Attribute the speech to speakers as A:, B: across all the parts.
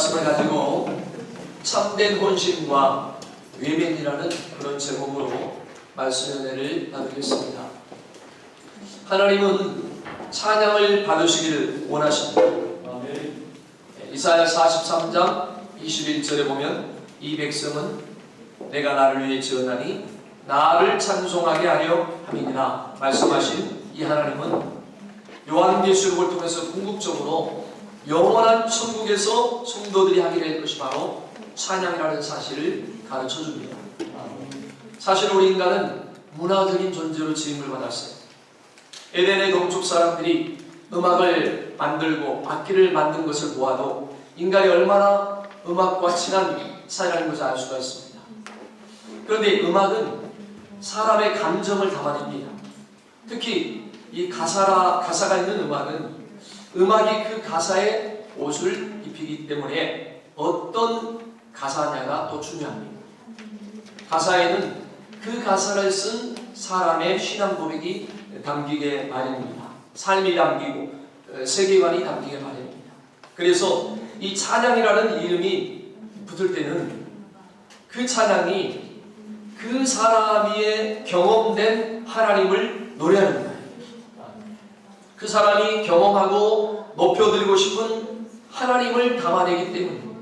A: 말씀을 가지고 참된 혼신과 외면이라는 그런 제목으로 말씀 은혜를 나누겠습니다. 하나님은 찬양을 받으시기를 원하십니다. 이사야 43장 21절에 보면 이 백성은 내가 나를 위해 지었나니 나를 찬송하게 하려 함이니라 말씀하신 이 하나님은 요한계시록을 통해서 궁극적으로 영원한 천국에서 성도들이 하게 될 것이 바로 찬양이라는 사실을 가르쳐 줍니다. 사실 우리 인간은 문화적인 존재로 지음을 받았어요. 에덴의 동쪽 사람들이 음악을 만들고 악기를 만든 것을 보아도 인간이 얼마나 음악과 친한 사이라는 것을 알 수가 있습니다. 그런데 음악은 사람의 감정을 담아냅니다. 특히 이 가사가 있는 음악은 음악이 그 가사에 옷을 입히기 때문에 어떤 가사냐가 또 중요합니다. 가사에는 그 가사를 쓴 사람의 신앙 고백이 담기게 마련입니다. 삶이 담기고 세계관이 담기게 마련입니다. 그래서 이 찬양이라는 이름이 붙을 때는 그 찬양이 그 사람이 경험된 하나님을 노래하는 거예요. 그 사람이 경험하고 높여드리고 싶은 하나님을 담아내기 때문입니다.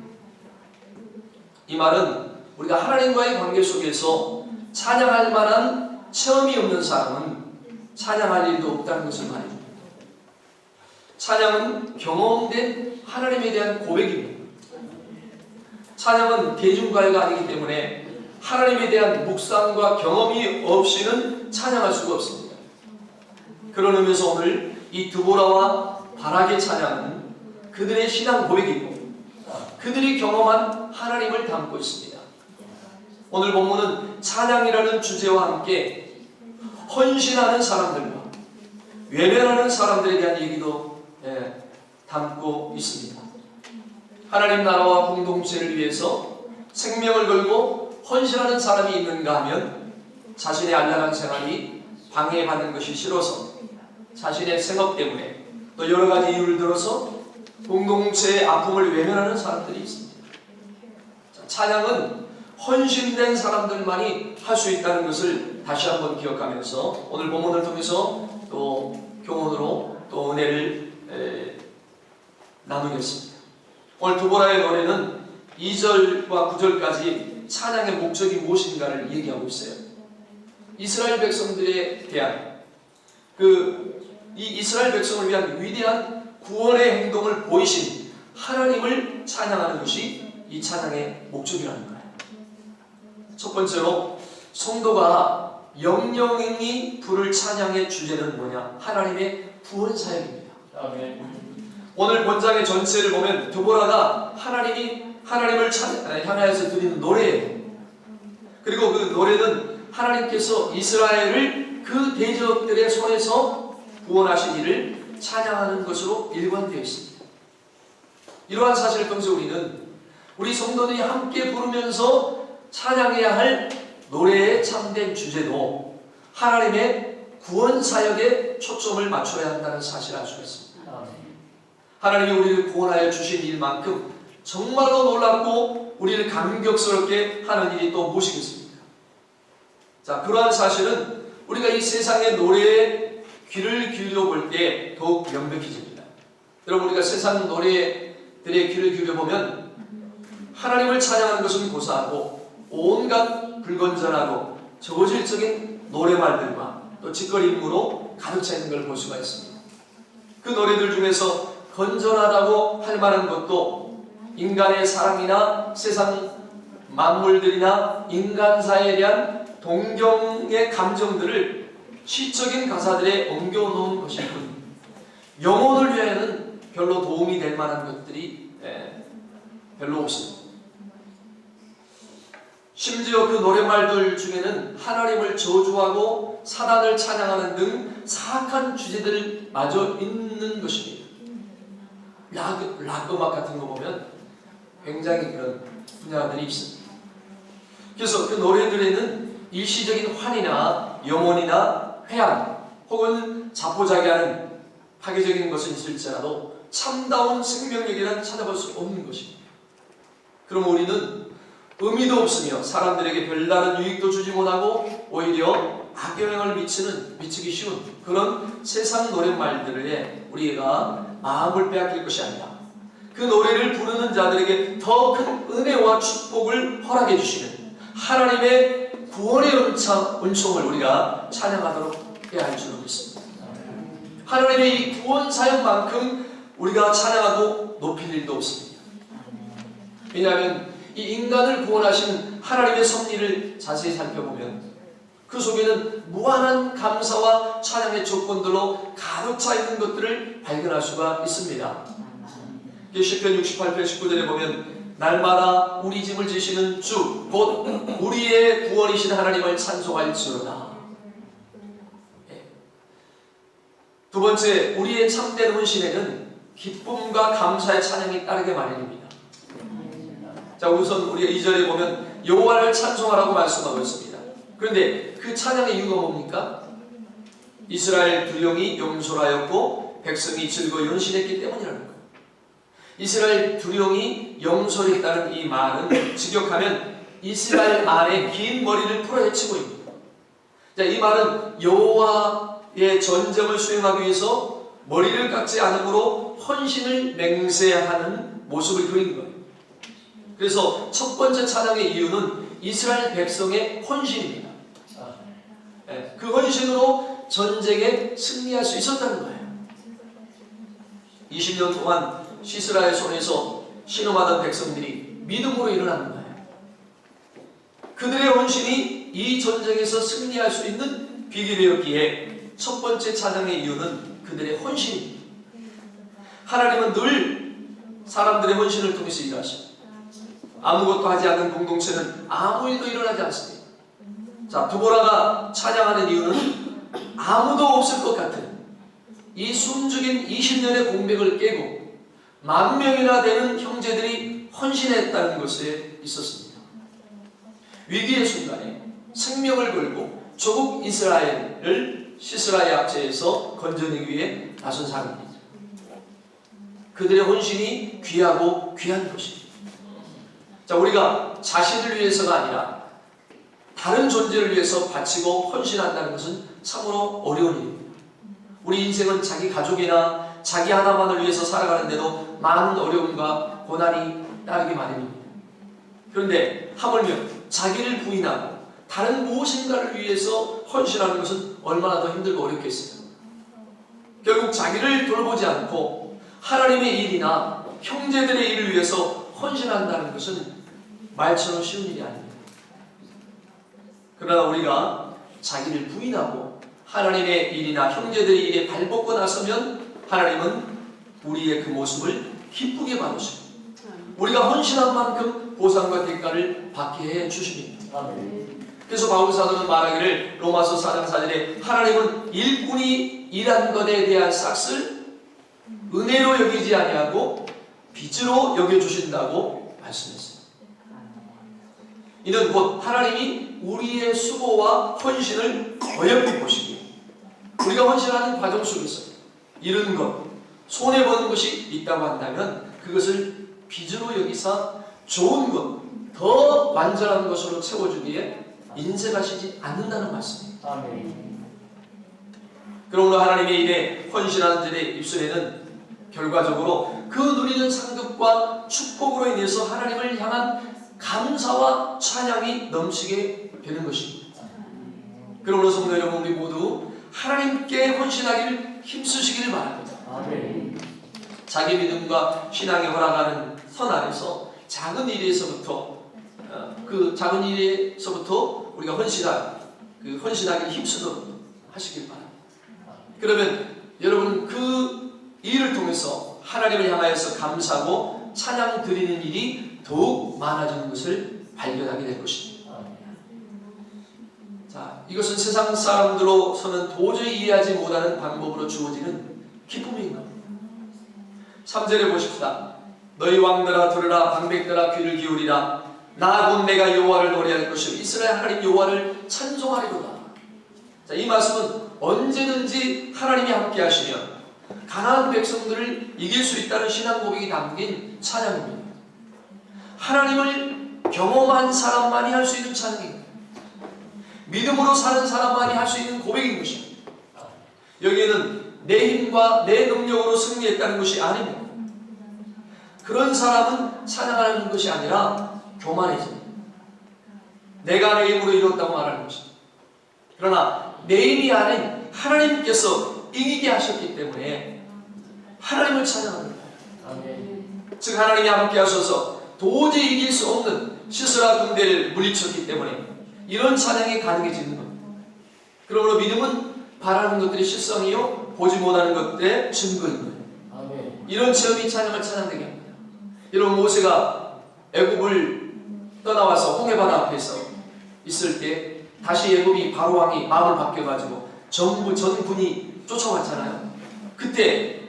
A: 이 말은 우리가 하나님과의 관계 속에서 찬양할 만한 체험이 없는 사람은 찬양할 일도 없다는 것을 말입니다. 찬양은 경험된 하나님에 대한 고백입니다. 찬양은 대중가요가 아니기 때문에 하나님에 대한 묵상과 경험이 없이는 찬양할 수가 없습니다. 그런 의미에서 오늘 이 드보라와 바락의 찬양은 그들의 신앙 고백이고 그들이 경험한 하나님을 담고 있습니다. 오늘 본문은 찬양이라는 주제와 함께 헌신하는 사람들과 외면하는 사람들에 대한 얘기도 담고 있습니다. 하나님 나라와 공동체를 위해서 생명을 걸고 헌신하는 사람이 있는가 하면 자신의 안락한 생활이 방해받는 것이 싫어서 자신의 생업 때문에 또 여러 가지 이유를 들어서 공동체의 아픔을 외면하는 사람들이 있습니다. 찬양은 헌신된 사람들만이 할 수 있다는 것을 다시 한번 기억하면서 오늘 본문을 통해서 또 교훈으로 또 은혜를 나누겠습니다. 오늘 드보라의 노래는 2절과 9절까지 찬양의 목적이 무엇인가를 얘기하고 있어요. 이스라엘 백성들에 대한 이 이스라엘 백성을 위한 위대한 구원의 행동을 보이신 하나님을 찬양하는 것이 이 찬양의 목적이라는 거예요. 첫 번째로 성도가 영영이 부를 찬양의 주제는 뭐냐? 하나님의 구원 사역입니다. 오늘 본장의 전체를 보면 드보라가 하나님을 향하여서 드리는 노래예요. 그리고 그 노래는 하나님께서 이스라엘을 그 대적들의 손에서 구원하신 이를 찬양하는 것으로 일관되어 있습니다. 이러한 사실을 통해서 우리 성도들이 함께 부르면서 찬양해야 할 노래의 참된 주제도 하나님의 구원 사역에 초점을 맞춰야 한다는 사실을 알 수가 있습니다. 하나님이 우리를 구원하여 주신 일만큼 정말로 놀랍고 우리를 감격스럽게 하는 일이 또 무엇이겠습니까? 자, 그러한 사실은 우리가 이 세상의 노래에 귀를 기울여 볼 때 더욱 명백해집니다. 여러분, 우리가 세상 노래들의 귀를 기울여 보면 하나님을 찬양하는 것은 고사하고 온갖 불건전하고 저질적인 노래말들과 또 짓거림으로 가득 차 있는 걸 볼 수가 있습니다. 그 노래들 중에서 건전하다고 할 만한 것도 인간의 사랑이나 세상 만물들이나 인간사에 대한 동경의 감정들을 시적인 가사들에 옮겨놓은 것일 뿐입니다. 영혼을 위하여는 별로 도움이 될 만한 것들이 별로 없습니다. 심지어 그 노랫말들 중에는 하나님을 저주하고 사단을 찬양하는 등 사악한 주제들 마저 있는 것입니다. 락 음악 같은 거 보면 굉장히 그런 분야들이 있습니다. 그래서 그 노래들에는 일시적인 환희나 영혼이나 회한 혹은 자포자기하는 파괴적인 것은 있을지라도 참다운 생명력이란 찾아볼 수 없는 것입니다. 그럼 우리는 의미도 없으며 사람들에게 별다른 유익도 주지 못하고 오히려 악영향을 미치기 쉬운 그런 세상 노랫말들에 우리가 마음을 빼앗길 것이 아니라 그 노래를 부르는 자들에게 더 큰 은혜와 축복을 허락해 주시는 하나님의 구원의 은총을 우리가 찬양하도록 해야 할 줄로 믿습니다. 하나님의 이 구원 사역만큼 우리가 찬양하고 높일 일도 없습니다. 왜냐하면 이 인간을 구원하신 하나님의 섭리를 자세히 살펴보면 그 속에는 무한한 감사와 찬양의 조건들로 가득 차 있는 것들을 발견할 수가 있습니다. 시편 68편 19절에 보면 날마다 우리 짐을 지시는 주 곧 우리의 구원이신 하나님을 찬송할지어다. 두 번째, 우리의 참된 헌신에는 기쁨과 감사의 찬양이 따르게 마련입니다. 자, 우선 우리가 2절에 보면 여호와를 찬송하라고 말씀하고 있습니다. 그런데 그 찬양의 이유가 뭡니까? 이스라엘 두령이 용솔하였고 백성이 즐거워 연신했기 때문이라는 거예요. 이스라엘 두령이 용솔했다는 이 말은 직역하면 이스라엘 안에 긴 머리를 풀어헤치고 있습니다. 자, 이 말은 여호와의 전쟁을 수행하기 위해서 머리를 깎지 않음으로 헌신을 맹세하는 모습을 그린 거예요. 그래서 첫 번째 찬양의 이유는 이스라엘 백성의 헌신입니다. 그 헌신으로 전쟁에 승리할 수 있었다는 거예요. 20년 동안 시스라의 손에서 신음하던 백성들이 믿음으로 일어나는 거예요. 그들의 헌신이 이 전쟁에서 승리할 수 있는 비결이었기에 첫 번째 찬양의 이유는 그들의 헌신입니다. 하나님은 늘 사람들의 헌신을 통해서 일하십니다. 아무것도 하지 않는 공동체는 아무 일도 일어나지 않습니다. 자, 두보라가 찬양하는 이유는 아무도 없을 것 같은 이 숨죽인 20년의 공백을 깨고 10,000명이나 되는 형제들이 헌신했다는 것에 있었습니다. 위기의 순간에 생명을 걸고 조국 이스라엘을 시스라의 압제에서 건져내기 위해 나선 사람입니다. 그들의 헌신이 귀하고 귀한 것입니다. 자, 우리가 자신을 위해서가 아니라 다른 존재를 위해서 바치고 헌신한다는 것은 참으로 어려운 일입니다. 우리 인생은 자기 가족이나 자기 하나만을 위해서 살아가는데도 많은 어려움과 고난이 따르기 마련입니다. 그런데 하물며 자기를 부인하고 다른 무엇인가를 위해서 헌신하는 것은 얼마나 더 힘들고 어렵겠어요. 결국 자기를 돌보지 않고 하나님의 일이나 형제들의 일을 위해서 헌신한다는 것은 말처럼 쉬운 일이 아닙니다. 그러나 우리가 자기를 부인하고 하나님의 일이나 형제들의 일에 발벗고 나서면 하나님은 우리의 그 모습을 기쁘게 봐주시고 우리가 헌신한 만큼 보상과 대가를 받게 해 주십니다. 그래서 바울 사도는 말하기를 로마서 4장 4절에 하나님은 일꾼이 일한 것에 대한 싹을 은혜로 여기지 아니하고 빚으로 여겨주신다고 말씀했습니다. 이는 곧 하나님이 우리의 수고와 헌신을 어여삐 보시기에 우리가 헌신하는 과정 속에서 잃은 것, 손해보는 것이 있다고 한다면 그것을 빚으로 여기사 좋은 것, 더 완전한 것으로 채워주기에 인색하시지 않는다는 말씀입니다. 그러므로 하나님의 일에 헌신하는 자들의 입술에는 결과적으로 그 누리는 상급과 축복으로 인해서 하나님을 향한 감사와 찬양이 넘치게 되는 것입니다. 그러므로 성도 여러분, 우리 모두 하나님께 헌신하기를 힘쓰시기를 바랍니다. 자기 믿음과 신앙이 허락하는 선 안에서 작은 일에서부터 우리가 헌신하기를 힘쓰도록 하시길 바랍니다. 그러면 여러분 그 일을 통해서 하나님을 향하여서 감사하고 찬양 드리는 일이 더욱 많아지는 것을 발견하게 될 것입니다. 자, 이것은 세상 사람들로서는 도저히 이해하지 못하는 방법으로 주어지는 기쁨인 겁니다. 3절에 보십시다. 너희 왕들아 들으라, 방백들아 귀를 기울이라. 나 곧 내가 여호와를 노래할 것이요 이스라엘 하나님 여호와를 찬송하리로다. 자, 이 말씀은 언제든지 하나님이 함께 하시면 강한 백성들을 이길 수 있다는 신앙 고백이 담긴 찬양입니다. 하나님을 경험한 사람만이 할 수 있는 찬양입니다. 믿음으로 사는 사람만이 할 수 있는 고백인 것입니다. 여기에는 내 힘과 내 능력으로 승리했다는 것이 아닙니다. 그런 사람은 찬양하는 것이 아니라 교만해집니다. 내가 내 힘으로 이뤘다고 말하는 것입니다. 그러나 내 힘이 아닌 하나님께서 이기게 하셨기 때문에 하나님을 찬양하는 거예요. 즉 하나님이 함께 하셔서 도저히 이길 수 없는 시스라 군대를 물리쳤기 때문에 이런 찬양이 가능해지는 겁니다. 그러므로 믿음은 바라는 것들이 실성이요 보지 못하는 것들의 증거인 거예요. 이런 체험이 찬양을 찬양되게 합니다. 여러분 모세가 애굽을 떠나와서 홍해바다 앞에서 있을 때 다시 애굽이 바로왕이 마음을 바뀌어가지고 전부 전군이 쫓아왔잖아요. 그때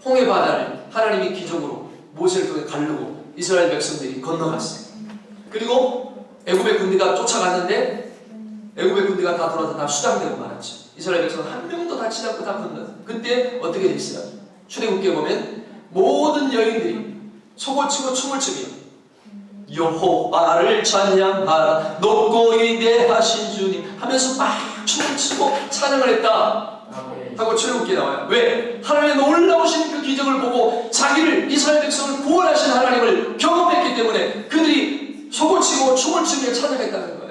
A: 홍해바다를 하나님이 기적으로 모세를 통해 가르고 이스라엘 백성들이 건너갔어요. 그리고 애굽의 군대가 쫓아갔는데 애굽의 군대가 다 돌아서 다 수장되고 말았죠. 이스라엘 백성은 한 명도 다치지 않고 다 건너요. 그때 어떻게 됐어요? 출애굽기에 보면 모든 여인들이 속을 치고 춤을 추며 여호와를 찬양하라 높고 위대하신 주님 하면서 막 춤을 추고 찬양을 했다 하고 출애굽기에 나와요. 왜? 하나님의 놀라우신 그 기적을 보고 자기를 이스라엘 백성을 구원하신 하나님을 경험했기 때문에 그들이 속을 치고 춤을 추며 찬양했다는 거예요.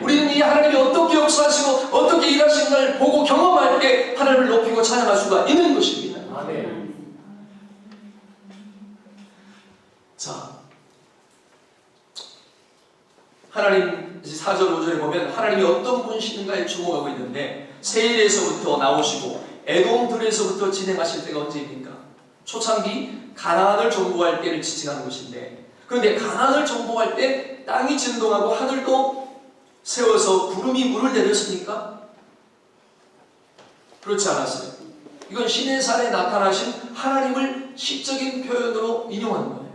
A: 우리는 이 하나님이 어떻게 역사하시고 어떻게 일하신 걸 보고 경험할 때 하나님을 높이고 찬양할 수가 있는 것입니다. 자, 하나님 4절 5절에 보면 하나님이 어떤 분이신가에 주목하고 있는데 세일에서부터 나오시고 에돔들에서부터 진행하실 때가 언제입니까? 초창기 가나안을 정복할 때를 지칭하는 것인데, 그런데 가나안을 정복할 때 땅이 진동하고 하늘도 세워서 구름이 물을 내렸습니까? 그렇지 않았어요. 이건 시내산에 나타나신 하나님을 시적인 표현으로 인용하는 거예요.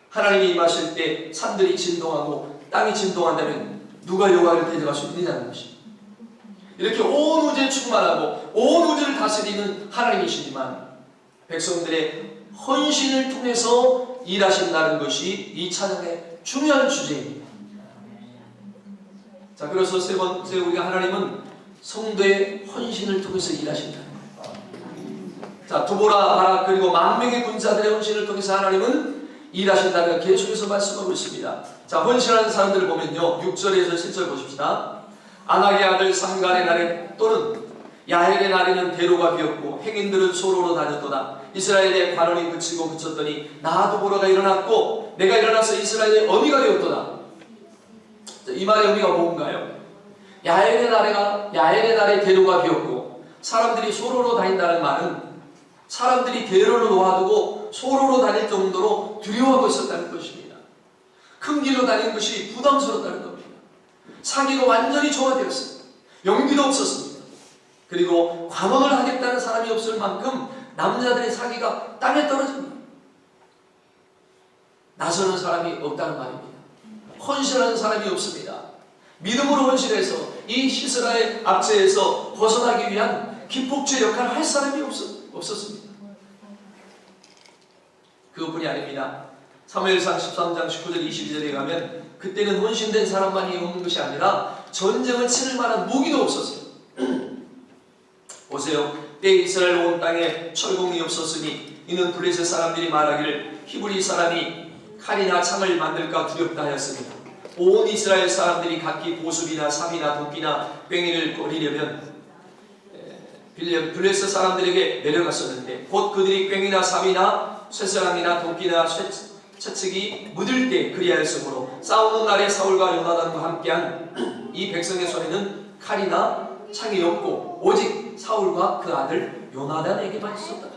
A: 하나님이 임하실 때 산들이 진동하고 땅이 진동한다면 누가 여호와를 대적할 수 있느냐는 것입니다. 이렇게 온 우주에 충만하고 온 우주를 다스리는 하나님이시지만 백성들의 헌신을 통해서 일하신다는 것이 이 찬양의 중요한 주제입니다. 자, 그래서 세 번째 우리가 하나님은 성도의 헌신을 통해서 일하신다는 거예요. 자, 두보라, 바락 그리고 만명의 군사들의 헌신을 통해서 하나님은 일하신다는 걸 계속해서 말씀하고 있습니다. 자, 헌신하는 사람들을 보면요 6절에서 7절 보십시다. 아낙의 아들 삼갈의 날에 또는 야헬의 날에는 대로가 비었고 행인들은 소로로 다녔도다. 이스라엘의 관원이 그치고 그쳤더니 나 두보라가 일어났고 내가 일어나서 이스라엘의 어미가 되었도다. 자, 이 말의 의미가 뭔가요? 야헬의 날에 대로가 비었고 사람들이 소로로 다닌다는 말은 사람들이 대로를 놓아두고 소로로 다닐 정도로 두려워하고 있었다는 것입니다. 큰 길로 다니는 것이 부담스럽다는 겁니다. 사기가 완전히 조화되었습니다. 용기도 없었습니다. 그리고 관원을 하겠다는 사람이 없을 만큼 남자들의 사기가 땅에 떨어집니다. 나서는 사람이 없다는 말입니다. 헌신하는 사람이 없습니다. 믿음으로 헌신해서 이 시스라의 압제에서 벗어나기 위한 기폭제 역할을 할 사람이 없었습니다. 그것뿐이 아닙니다. 사무엘상 13장 19절 22절에 가면 그때는 헌신된 사람만이 없는 것이 아니라 전쟁을 치를 만한 무기도 없었어요. 보세요. 때 이스라엘 온 땅에 철공이 없었으니 이는 블레셋 사람들이 말하기를 히브리 사람이 칼이나 창을 만들까 두렵다 하였습니다. 온 이스라엘 사람들이 각기 보습이나 삽이나 도끼나 괭이를 버리려면 블레셋 사람들에게 내려갔었는데 곧 그들이 괭이나 삽이나 쇠사랑이나 도끼나 채찍이 묻을 때 그리하였으므로 싸우는 날에 사울과 요나단과 함께한 이 백성의 손에는 칼이나 창이 없고 오직 사울과 그 아들 요나단에게만 있었다.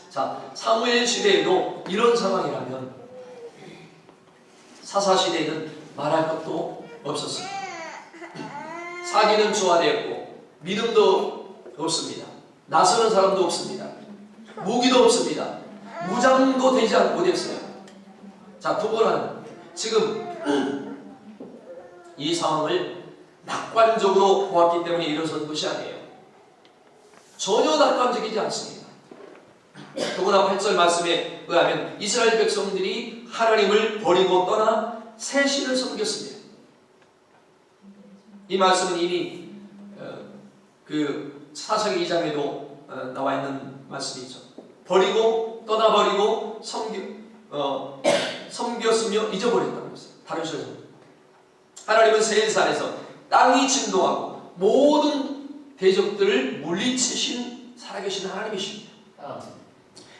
A: 자, 사무엘 시대에도 이런 상황이라면 사사 시대에는 말할 것도 없었습니다. 사기는 조화되었고 믿음도 없습니다. 나서는 사람도 없습니다. 무기도 없습니다. 무장도 되지 못했어요. 자, 두보라는 지금 이 상황을 낙관적으로 보았기 때문에 일어선 것이 아니에요. 전혀 낙관적이지 않습니다. 더구나 8절 말씀에 말씀에 의하면 이스라엘 백성들이 하나님을 버리고 떠나 새 신을 섬겼습니다. 이 말씀은 이미 그 사사기 2장에도 나와 있는 말씀이죠. 버리고 떠나버리고 섬겼으며 잊어버렸다는 것이죠. 다른 시에서 하나님은 세상에서 땅이 진동하고 모든 대적들을 물리치신 살아계신 하나님이십니다.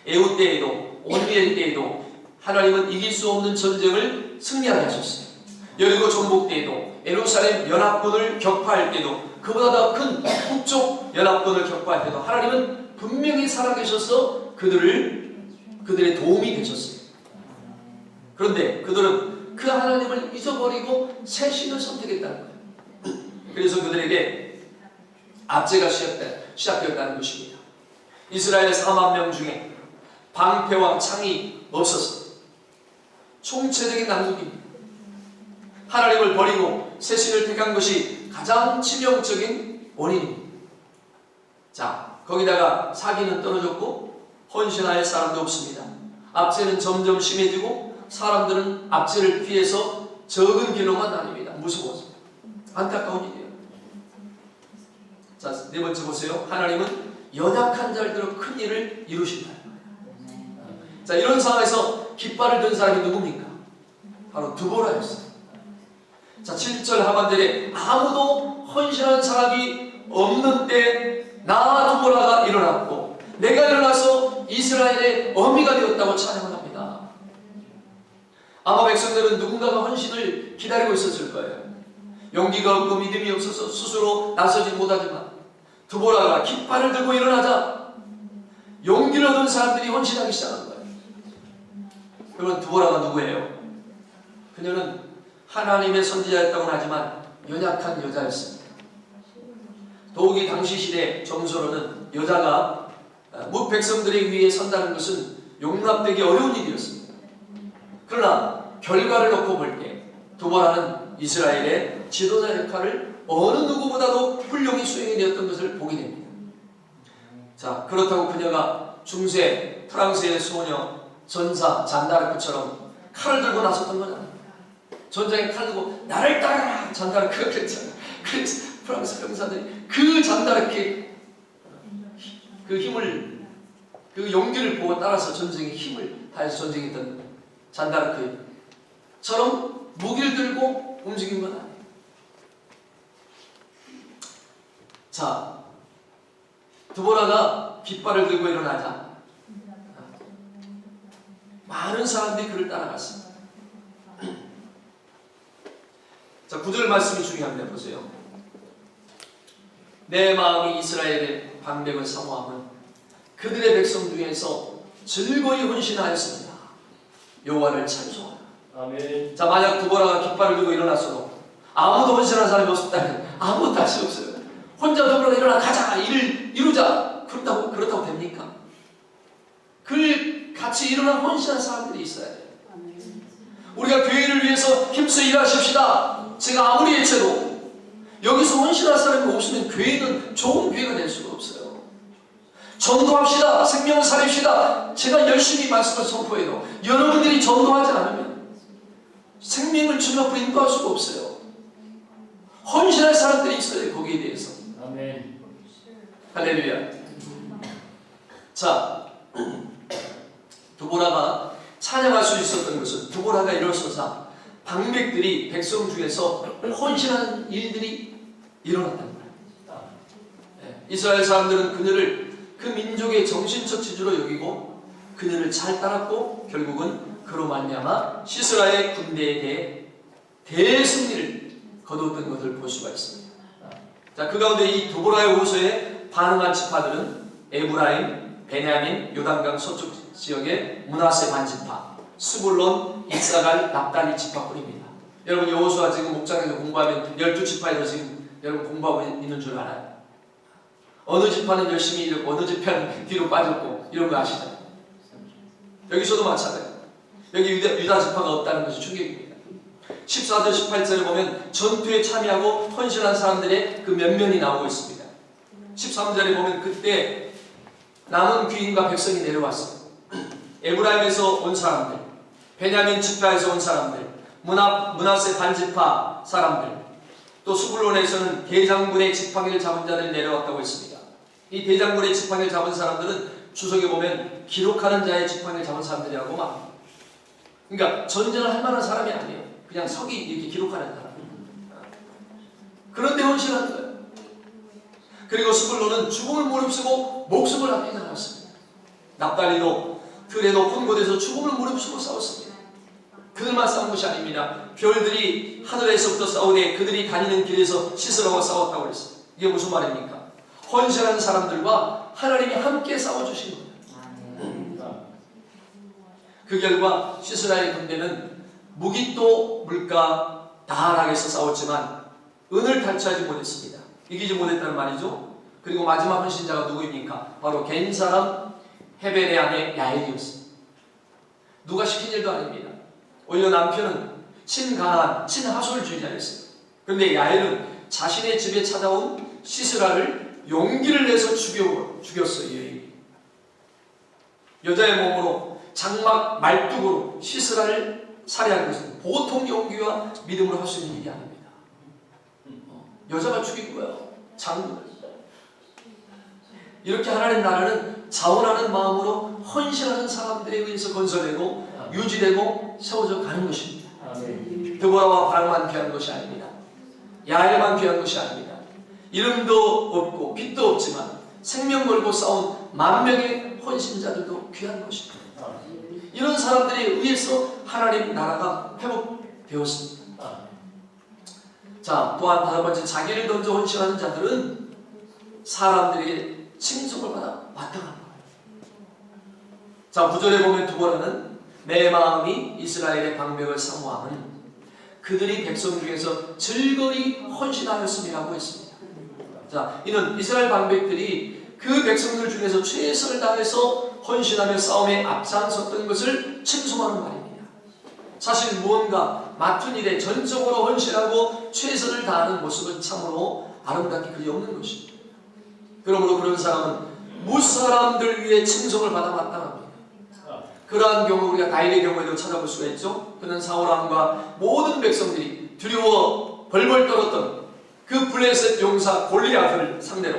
A: 에훗 때에도 온리엘 때에도 하나님은 이길 수 없는 전쟁을 승리하게 하셨어요. 여리고 정복 때에도 예루살렘 연합군을 격파할 때도 그보다 더 큰 북쪽 연합군을 격파할 때도 하나님은 분명히 살아계셔서 그들의 도움이 되셨어요. 그런데 그들은 그 하나님을 잊어버리고 새 신을 선택했다는 거예요. 그래서 그들에게 압제가 시작되었다는 것입니다. 이스라엘 4만 명 중에 방패왕 창이 없었어요. 총체적인 난국입니다. 하나님을 버리고 새 신을 택한 것이 가장 치명적인 원인입니다. 자, 거기다가 사기는 떨어졌고 헌신할 사람도 없습니다. 압제는 점점 심해지고 사람들은 압제를 피해서 적은 길로만 다닙니다. 무서워서. 안타까운 일이에요. 자, 네 번째 보세요. 하나님은 연약한 자들로 큰 일을 이루신다. 자, 이런 상황에서 깃발을 든 사람이 누굽니까? 바로 드보라였어요. 자, 7절 하반절에 아무도 헌신한 사람이 없는 때 나 드보라가 일어났고 내가 일어나서 이스라엘의 어미가 되었다고 찬양을 합니다. 아마 백성들은 누군가가 헌신을 기다리고 있었을 거예요. 용기가 없고 믿음이 없어서 스스로 나서지 못하지만 드보라가 깃발을 들고 일어나자 용기를 얻은 사람들이 헌신하기 시작한 거예요. 그러면 드보라가 누구예요? 그녀는 하나님의 선지자였다고는 하지만 연약한 여자였습니다. 더욱이 당시 시대 정서로는 여자가 무백성들의 위에 선다는 것은 용납되기 어려운 일이었습니다. 그러나 결과를 놓고 볼 때 드보라는 이스라엘의 지도자 역할을 어느 누구보다도 훌륭히 수행해내었던 것을 보게 됩니다. 자, 그렇다고 그녀가 중세 프랑스의 소녀 전사 잔다르크처럼 칼을 들고 나섰던 건 아닙니다. 전장에 칼 들고 나를 따라라 잔다르크가 그랬잖아요. 그래서 프랑스 병사들이 그 잔다르크의 그 힘을, 그 용기를 보고 따라서 전쟁에 힘을 다해서 전쟁했던 잔다르크처럼 무기를 들고 움직인 건 아니에요. 자, 드보라가 깃발을 들고 일어나자 많은 사람들이 그를 따라갔습니다. 자, 9절 말씀이 중요합니다. 보세요. 내 마음이 이스라엘의 방백을 사모함은 그들의 백성 중에서 즐거이 헌신하였습니다. 여호와를 찬송하라. 아멘. 자, 만약 드보라가 깃발을 들고 일어났어도 아무도 헌신한 사람이 없었다면 아무것도 할 수 없어요. 혼자 드보라가 일어나 가자, 일을 이루자. 그렇다고 됩니까? 같이 일어나 헌신한 사람들이 있어야 돼요. 우리가 교회를 위해서 힘써 일하십시다. 제가 아무리 해체도 여기서 헌신할 사람이 없으면 교회는 좋은 교회가 될 수가 없어요. 전도합시다. 생명을 살립시다. 제가 열심히 말씀을 선포해도 여러분들이 전도하지 않으면 생명을 주님 앞으로 인도할 수가 없어요. 헌신할 사람들이 있어요. 거기에 대해서. 아멘. 할렐루야. 자, 드보라가 찬양할 수 있었던 것은 드보라가 일어서자 방백들이 백성 중에서 헌신하는 일들이 일어났다는 거예요. 이스라엘 사람들은 그녀를 그 민족의 정신적 지주로 여기고 그녀를 잘 따랐고 결국은 그로 말미암아 시스라의 군대에 대해 대승리를 거두었던 것을 볼 수가 있습니다. 자, 그 가운데 이 드보라의 호소에 반응한 지파들은 에브라임, 베냐민, 요단강 서쪽 지역의 므낫세 반지파, 스불론, 이사갈, 납달리 지파뿐입니다. 여러분 여호수아 지금 목장에서 공부하면 12지파에서 지금 여러분 공부하고 있는 줄 알아요? 어느 지파는 열심히 일했고 어느 지파는 뒤로 빠졌고 이런 거 아시죠? 여기서도 마찬가지예요. 여기 유다 지파가 없다는 것이 충격입니다. 14절 18절에 보면 전투에 참여하고 헌신한 사람들의 그 면면이 나오고 있습니다. 13절에 보면 그때 남은 귀인과 백성이 내려왔어요. 에브라임에서 온 사람들, 베냐민 지파에서 온 사람들, 므낫세 반지파 사람들, 또 스불론에서는 대장군의 지팡이를 잡은 자들이 내려왔다고 했습니다. 이 대장군의 지팡이를 잡은 사람들은 주석에 보면 기록하는 자의 지팡이를 잡은 사람들이라고 말합니다. 그러니까 전쟁을 할 만한 사람이 아니에요. 그냥 서기 이렇게 기록하는 사람. 그런데 헌신한 거예요. 그리고 스불론은 죽음을 무릅쓰고 목숨을 아끼지 않았습니다. 납달리도 들의 높은 곳에서 죽음을 무릅쓰고 싸웠습니다. 그들만 싸운 것이 아닙니다. 별들이 하늘에서부터 싸우되 그들이 다니는 길에서 시스라와 싸웠다고 그랬어요. 이게 무슨 말입니까? 헌신하는 사람들과 하나님이 함께 싸워주신 거예요. 그 결과 시스라의 군대는 무기또 물가 다락에서 싸웠지만 은을 탈취하지 못했습니다. 이기지 못했다는 말이죠. 그리고 마지막 헌신자가 누구입니까? 바로 겐 사람 헤벨의 아내 야엘이었습니다. 누가 시킨 일도 아닙니다. 오히려 남편은 친가나안, 친하솔주의자였어요. 그런데 야엘은 자신의 집에 찾아온 시스라를 용기를 내서 죽였어요. 여자의 몸으로 장막 말뚝으로 시스라를 살해한 것은 보통 용기와 믿음으로 할 수 있는 일이 아닙니다. 여자가 죽인 거예요. 장군을. 이렇게 하나님 나라는 자원하는 마음으로 헌신하는 사람들에 의해서 건설되고 유지되고 세워져 가는 것입니다. 드보라와 바락만 귀한 것이 아닙니다. 야엘만 귀한 것이 아닙니다. 이름도 없고 빛도 없지만 생명 걸고 싸운 만 명의 헌신자들도 귀한 것입니다. 이런 사람들에 의해서 하나님 나라가 회복되었습니다. 자, 또한 다섯 번째, 자기를 던져 헌신하는 자들은 사람들에게 칭송을 받아 마땅한 거예요. 자, 9절에 보면 드보라는 내 마음이 이스라엘의 방백을 사모함은 그들이 백성 중에서 즐거이 헌신하였음이라고 했습니다. 자, 이는 이스라엘 방백들이 그 백성들 중에서 최선을 다해서 헌신하며 싸움에 앞장섰던 것을 칭송하는 말입니다. 사실 무언가 맡은 일에 전적으로 헌신하고 최선을 다하는 모습은 참으로 아름답게 그리 없는 것입니다. 그러므로 그런 사람은 무사람들 위해 칭송을 받아 마땅합니다. 그러한 경우 우리가 다윗의 경우에도 찾아볼 수가 있죠. 그는 사울왕과 모든 백성들이 두려워 벌벌 떨었던 그 블레셋 용사 골리앗을 상대로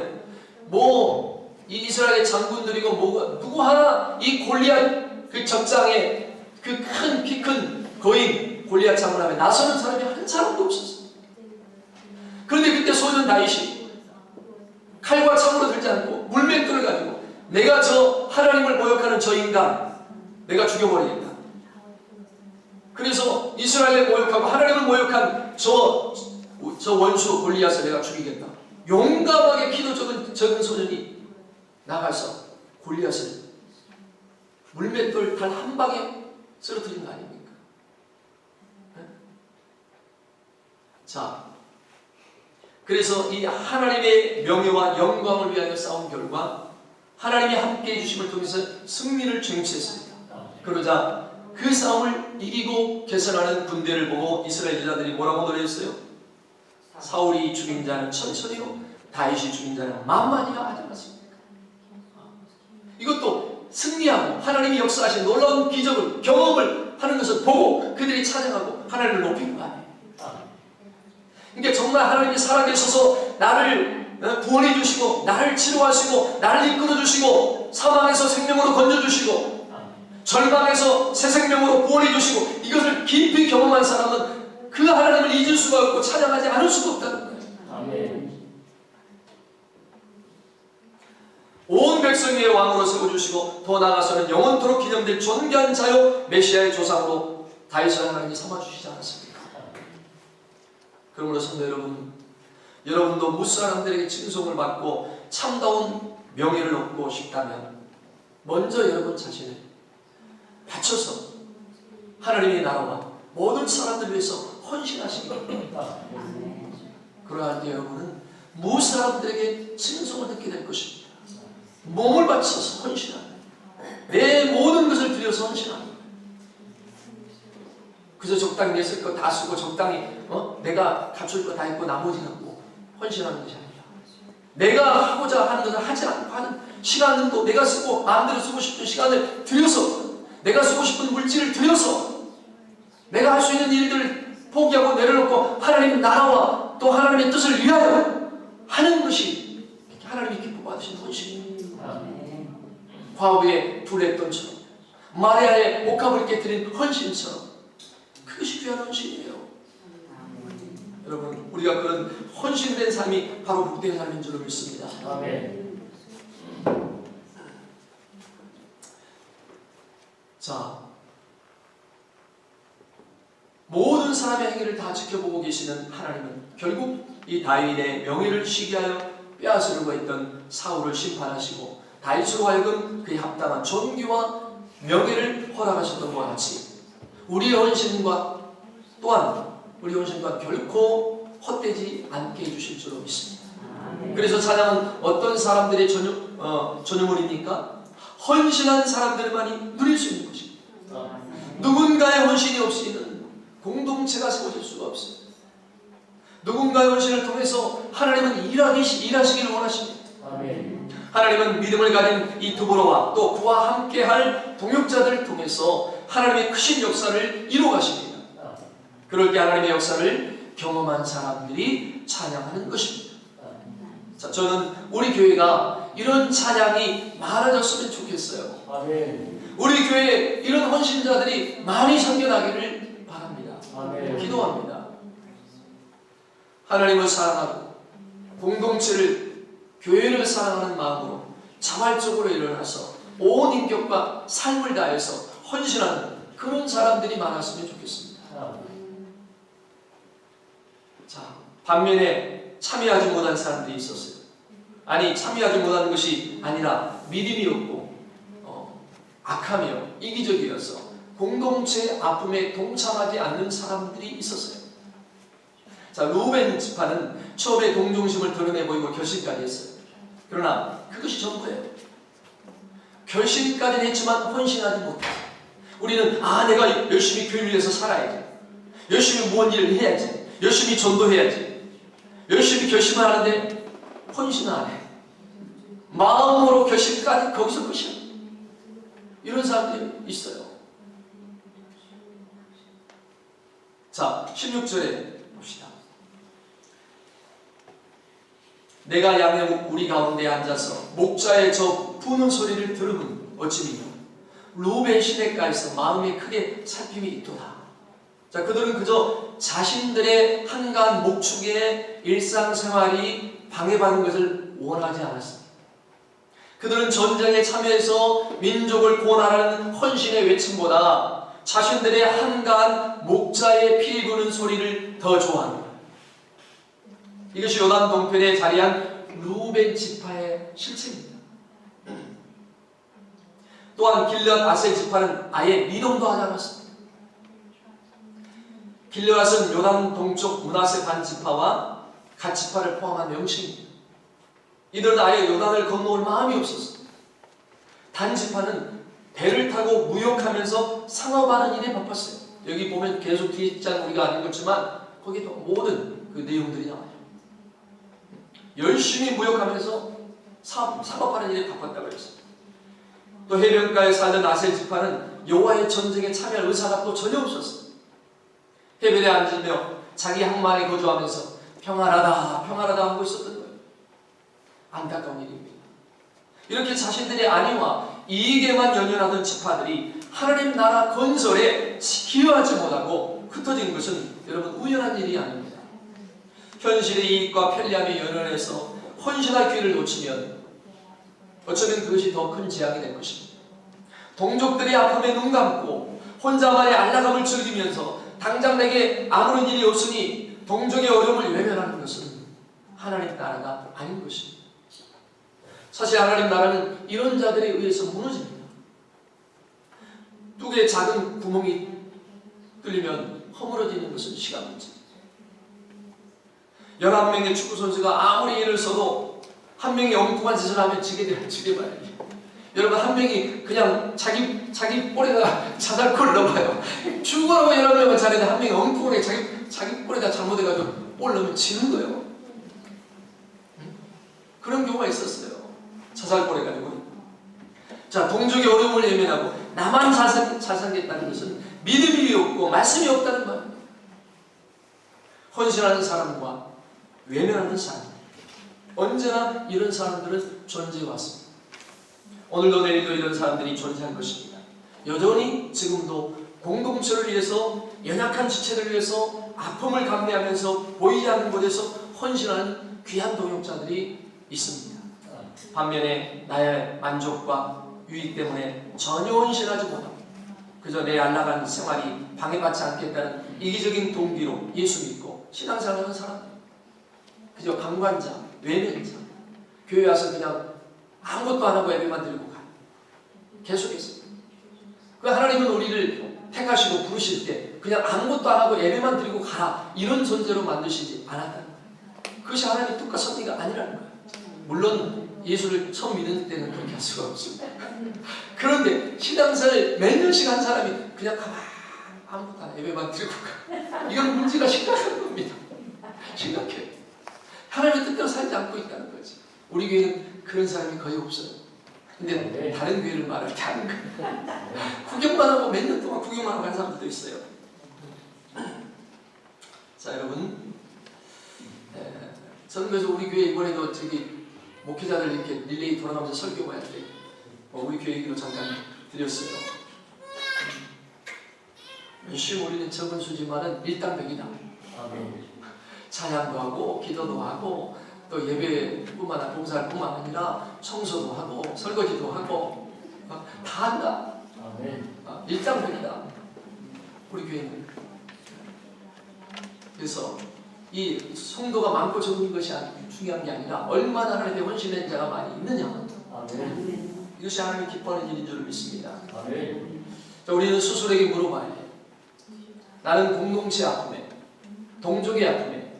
A: 이 이스라엘의 장군들이고 누구 하나 이 골리앗 그 적장에 그 큰 키 큰 거인 골리앗 장군 앞에 나서는 사람이 한 사람도 없었어요. 그런데 그때 소년 다윗이 칼과 창으로 들지 않고 물맷돌을 가지고 내가 저 하나님을 모욕하는 저 인간 내가 죽여버리겠다. 그래서 이스라엘을 모욕하고 하나님을 모욕한 저 원수 골리앗을 내가 죽이겠다. 용감하게 키도 적은 소년이 나가서 골리앗을 물맷돌 단 한 방에 쓰러뜨린 거 아닙니까? 네? 자, 그래서 이 하나님의 명예와 영광을 위하여 싸운 결과 하나님이 함께해 주심을 통해서 승리를 쟁취했습니다. 그러자 그 싸움을 이기고 개선하는 군대를 보고 이스라엘 여자들이 뭐라고 노래했어요? 사울이 죽인 자는 천천히요 다윗이 죽인 자는 만만히가 하지 않았습니까? 이것도 승리하고 하나님이 역사하신 놀라운 기적을 경험을 하는 것을 보고 그들이 찬양하고 하나님을 높인 거 아니에요. 그러니까 정말 하나님이 살아계셔서 나를 구원해 주시고 나를 치료하시고 나를 이끌어 주시고 사망에서 생명으로 건져 주시고 절망에서 새 생명으로 구원해 주시고 이것을 깊이 경험한 사람은 그 하나님을 잊을 수가 없고 찬양하지 않을 수가 없다는 거예요. 아멘. 온 백성 위에 왕으로 세워주시고 더 나아가서는 영원토록 기념될 존귀한 자요 메시아의 조상으로 다윗을 하나님이 삼아주시지 않았습니까? 그러므로 성도 여러분, 여러분도 무사람들에게 칭송을 받고 참다운 명예를 얻고 싶다면 먼저 여러분 자신을 바쳐서 하나님의 나라와 모든 사람들 위해서 헌신하시기 바랍니다. 그러할 때 여러분은 무사람들에게 칭송을 듣게 될 것입니다. 몸을 바쳐서 헌신하는 내 모든 것을 들여서 헌신하는 그저 적당히 내 쓸 거 다 쓰고 적당히 내가 갖출 거 다 있고 나머지는 뭐 헌신하는 것이 아니라 내가 하고자 하는 것을 하지 않고 하는 시간도 내가 쓰고 마음대로 쓰고 싶은 시간을 들여서 내가 쓰고 싶은 물질을 들여서 내가 할 수 있는 일들을 포기하고 내려놓고 하나님 나라와 또 하나님의 뜻을 위하여 하는 것이 하나님이 기뻐 받으신 헌신입니다. 과거의 두레돈처럼 마리아의 옷값을 깨뜨린 헌신처럼 그것이 귀한 헌신이에요. 여러분, 우리가 그런 헌신된 삶이 바로 복된 삶인 줄 믿습니다.
B: 아멘.
A: 자, 모든 사람의 행위를 다 지켜보고 계시는 하나님은 결국 이 다윗의 명예를 시기하여 빼앗으려고 했던 사울을 심판하시고 다윗으로 하여금 그에 합당한 존귀와 명예를 허락하셨던 것과 같이 우리의 헌신과 또한 우리 헌신 또한 결코 헛되지 않게 해주실 줄로 믿습니다. 그래서 찬양은 어떤 사람들의 전유물입니까? 헌신한 사람들만이 누릴 수 있는 것입니다. 누군가의 헌신이 없이는 공동체가 세워질 수가 없습니다. 누군가의 헌신을 통해서 하나님은 일하시기를 원하십니다. 하나님은 믿음을 가진 이 두보로와 또 그와 함께할 동역자들을 통해서 하나님의 크신 역사를 이루어가십니다. 그럴 때 하나님의 역사를 경험한 사람들이 찬양하는 것입니다. 자, 저는 우리 교회가 이런 찬양이 많아졌으면 좋겠어요. 우리 교회에 이런 헌신자들이 많이 생겨나기를 바랍니다. 기도합니다. 하나님을 사랑하고 공동체를, 교회를 사랑하는 마음으로 자발적으로 일어나서 온 인격과 삶을 다해서 헌신하는 그런 사람들이 많았으면 좋겠습니다. 자, 반면에 참여하지 못한 사람들이 있었어요. 아니, 참여하지 못한 것이 아니라 믿음이 없고 악하며 이기적이어서 공동체의 아픔에 동참하지 않는 사람들이 있었어요. 자, 루벤 지파는 처음에 동정심을 드러내 보이고 결심까지 했어요. 그러나 그것이 전부예요. 결심까지는 했지만 헌신하지 못해요. 우리는 내가 열심히 교회를 위해서 살아야지, 열심히 무언 일을 해야지, 열심히 전도해야지, 열심히 결심을 하는데 헌신을 안 해. 마음으로 결심까지 거기서 끝이야. 이런 사람들이 있어요. 자, 16절에 봅시다. 내가 양의 우리 가운데 앉아서 목자의 저 부는 소리를 들으면 어찌미요 루벤 시내가에서 마음이 크게 살핌이 있도다. 자, 그들은 그저 자신들의 한가한 목축의 일상생활이 방해받는 것을 원하지 않았습니다. 그들은 전쟁에 참여해서 민족을 구원하라는 헌신의 외침보다 자신들의 한가한 목자의 피 부는 소리를 더 좋아합니다. 이것이 요단 동편에 자리한 루벤 지파의 실체입니다. 또한 길앗 아셀 지파는 아예 미동도 하지 않았습니다. 길앗은 요단 동쪽 므낫세 반 지파와 갓 지파를 포함한 명칭입니다. 이들은 아예 요단을 건너올 마음이 없었습니다. 단 지파는 배를 타고 무역하면서 상업하는 일에 바빴어요. 여기 보면 계속 뒷장 우리가 안 읽었지만 거기도 모든 그 내용들이 나와요. 열심히 무역하면서 상업하는 일에 바빴다고 했어요. 또 해변가에 살던 아셀 지파는 여호와의 전쟁에 참여할 의사가 또 전혀 없었어요. 해변에 앉으며 자기 항만에 거주하면서 평안하다 평안하다 하고 있었던 거예요. 안타까운 일입니다. 이렇게 자신들의 안위와 이익에만 연연하던 지파들이 하나님 나라 건설에 기여하지 못하고 흩어진 것은 여러분 우연한 일이 아닙니다. 현실의 이익과 편리함에 연연해서 헌신할 기회를 놓치면 어쩌면 그것이 더 큰 재앙이 될 것입니다. 동족들의 아픔에 눈 감고 혼자만의 안락함을 즐기면서 당장 내게 아무런 일이 없으니 동족의 어려움을 외면하는 것은 하나님 나라가 아닌 것입니다. 사실 하나님 나라는 이런 자들에 의해서 무너집니다. 뚝에 작은 구멍이 뚫리면 허물어지는 것은 시간 문제입니다. 11명의 축구선수가 아무리 일을 써도 한 명이 엉뚱한 짓을 하면 지게 말이에요. 여러분, 한 명이 그냥 자기 볼에다가 자살골을 넣어봐요. 죽으라고 11명을 잘해도 한 명이 엉뚱하게 자기 볼에다 잘못해가지고 볼 넣으면 지는 거예요. 그런 경우가 있었어요. 자살골 해가지고. 자, 동족의 어려움을 외면하고 나만 잘 살겠다는 것은 믿음이 없고 말씀이 없다는 말입니다. 헌신하는 사람과 외면하는 사람, 언제나 이런 사람들은 존재해 왔습니다. 오늘도 내일도 이런 사람들이 존재한 것입니다. 여전히 지금도 공동체를 위해서, 연약한 지체를 위해서 아픔을 감내하면서 보이지 않는 곳에서 헌신하는 귀한 동역자들이 있습니다. 반면에 나의 만족과 유익 때문에 전혀 헌신하지 못하고 그저 내 안락한 생활이 방해받지 않겠다는 이기적인 동기로 예수 믿고 신앙생활하는 사람들, 그저 강관자, 외면자, 교회 와서 그냥 아무것도 안 하고 예배만 드리고 가요. 계속해서. 그 하나님은 우리를 택하시고 부르실 때 그냥 아무것도 안 하고 예배만 드리고 가라, 이런 존재로 만드시지 않았다는 거예요. 그것이 하나님의 뜻과 섭리가 아니라는 거예요. 물론 예수를 처음 믿을 때는 그렇게 할 수가 없습니다. 그런데 신앙생활을 몇 년씩 한 사람이 그냥 가만 아무것도 안 해, 예배만 드리고 가, 이건 문제가 심각한 겁니다. 심각해요. 하나님의 뜻대로 살지 않고 있다는 거지. 우리 교회는 그런 사람이 거의 없어요. 근데 다른 교회를 말할 때 하는 거예요. 구경만 하고 몇 년 동안 구경만 하고 한 사람들도 있어요. 자, 여러분, 저는 그래서 우리 교회 이번에도 저기 목회자들 이렇게 릴레이 돌아가면서 설교할 때 우리 교회 얘기도 잠깐 드렸어요. 열심히 우리는 적은 수지만은 일당백이다. 찬양도 하고 기도도 하고 또 예배뿐만 아니라 봉사뿐만 아니라 청소도 하고 설거지도 하고 다 한다. 일당백이다. 우리 교회는. 그래서 이 성도가 많고 적은 것이 중요한 게 아니라 얼마나 하나님의 헌신된 자가 많이 있느냐. 이것이 하나님이 기뻐하는 일인 줄 믿습니다. 자, 우리는 스스로에게 물어봐야 해요. 나는 공동체 아픔에, 동족의 아픔에,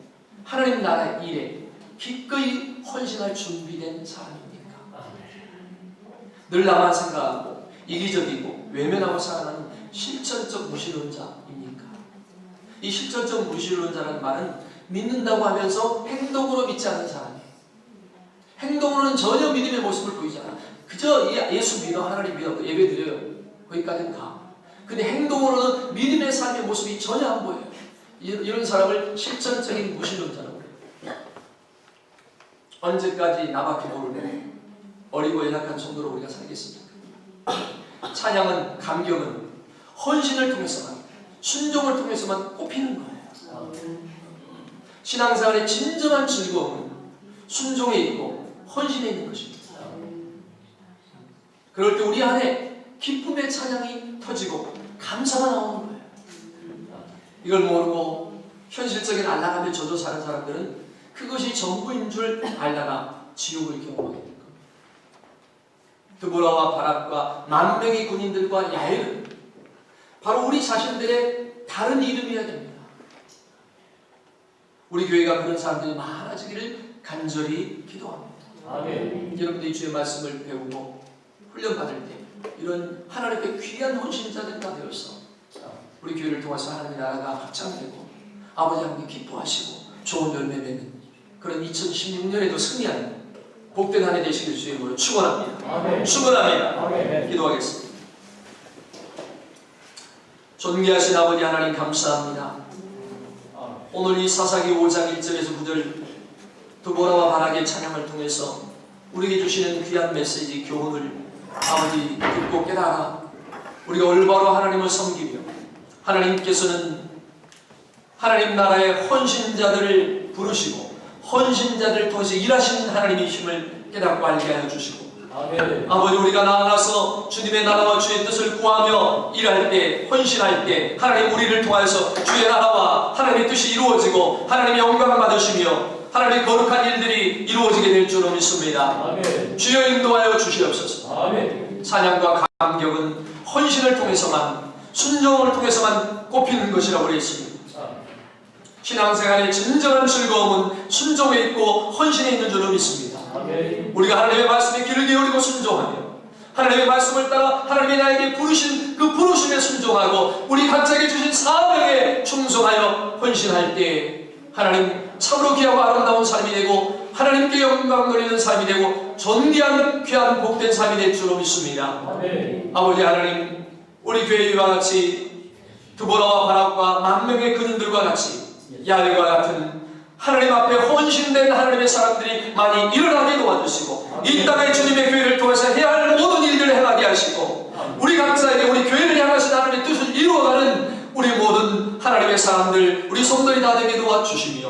A: 하나님 나라 일에 기꺼이 헌신할 준비된 사람입니까? 늘 나만 생각하고 이기적이고 외면하고 살아가는 실천적 무신론자입니까? 이 실천적 무신론자라는 말은 믿는다고 하면서 행동으로 믿지 않는 사람이에요. 행동으로는 전혀 믿음의 모습을 보이지 않아. 그저 예수 믿어, 하나님 믿어, 예배 드려요. 거기까지는 가. 근데 행동으로는 믿음의 삶의 모습이 전혀 안 보여요. 이런 사람을 실천적인 무신론자라고 해요. 언제까지 나밖에 모르는 어리고 연약한 정도로 우리가 살겠습니까? 찬양은, 감격은 헌신을 통해서만, 순종을 통해서만 꼽히는 거예요. 신앙생활의 진정한 즐거움은 순종에 있고 헌신에 있는 것입니다. 그럴 때 우리 안에 기쁨의 찬양이 터지고 감사가 나오는 거예요. 이걸 모르고 현실적인 안락함에 젖어 사는 사람들은 그것이 전부인 줄 알다가 지옥을 경험하게 될 겁니다. 드보라와 바락과 만 명의 군인들과 야엘은 바로 우리 자신들의 다른 이름이어야 됩니다. 우리 교회가 그런 사람들이 많아지기를 간절히 기도합니다. 아멘. 여러분들이 주의 말씀을 배우고 훈련받을 때 이런 하나님의 귀한 헌신자들과 되어서 우리 교회를 통해서 하나님의 나라가 확장되고 아버지 하나님 기뻐하시고 좋은 열매 맺는 그런 2016년에도 승리하는 복된 한 해 되시길 주의 이름으로 축원합니다. 아멘. 축원합니다. 아멘. 기도하겠습니다. 존귀하신 아버지 하나님 감사합니다. 오늘 이 사사기 5장 1절에서 9절 드보라와 바락의 찬양을 통해서 우리에게 주시는 귀한 메시지 교훈을 아버지 듣고 깨달아 우리가 올바로 하나님을 섬기며 하나님께서는 하나님 나라의 헌신자들을 부르시고 헌신자들을 통해서 일하시는 하나님의 힘을 깨닫고 알게 하여 주시고 아멘. 아버지 우리가 나아가서 주님의 나라와 주의 뜻을 구하며 일할 때 헌신할 때 하나님 우리를 통하여서 주의 나라와 하나님의 뜻이 이루어지고 하나님의 영광을 받으시며 하나님의 거룩한 일들이 이루어지게 될 줄로 믿습니다. 아멘. 주여 인도하여 주시옵소서. 아멘. 찬양과 감격은 헌신을 통해서만 순종을 통해서만 꼽히는 것이라고 그랬습니다. 신앙생활의 진정한 즐거움은 순종에 있고 헌신에 있는 줄로 믿습니다. 아멘. 우리가 하나님의 말씀에 귀를 기울이고 순종하며 하나님의 말씀을 따라 하나님이 나에게 부르신 그 부르심에 순종하고 우리 각자에게 주신 사명에 충성하여 헌신할 때 하나님 참으로 귀하고 아름다운 삶이 되고 하나님께 영광 돌리는 삶이 되고 존귀한 귀한 복된 삶이 될 줄로 믿습니다. 아멘. 아버지 하나님 우리 교회 이와 같이 드보라와 바락과 만명의 근인들과 같이 야엘과 같은 하나님 앞에 헌신된 하나님의 사람들이 많이 일어나게 도와주시고 이 땅에 주님의 교회를 통해서 해야 할 모든 일들을 행하게 하시고 우리 각자에게 우리 교회를 향하신 하나님의 뜻을 이루어가는 우리 모든 하나님의 사람들 우리 성도들이 다 되게 도와주시며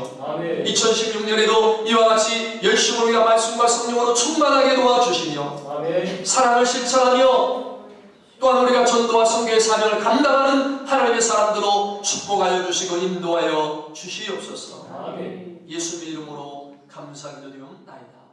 A: 2016년에도 이와 같이 열심히 우리가 말씀과 성령으로 충만하게 도와주시며 사랑을 실천하며 또한 우리가 전도와 선교의 사명을 감당하는 하나님의 사람들로 축복하여 주시고 인도하여 주시옵소서. 예수의 이름으로 감사드리옵나이다.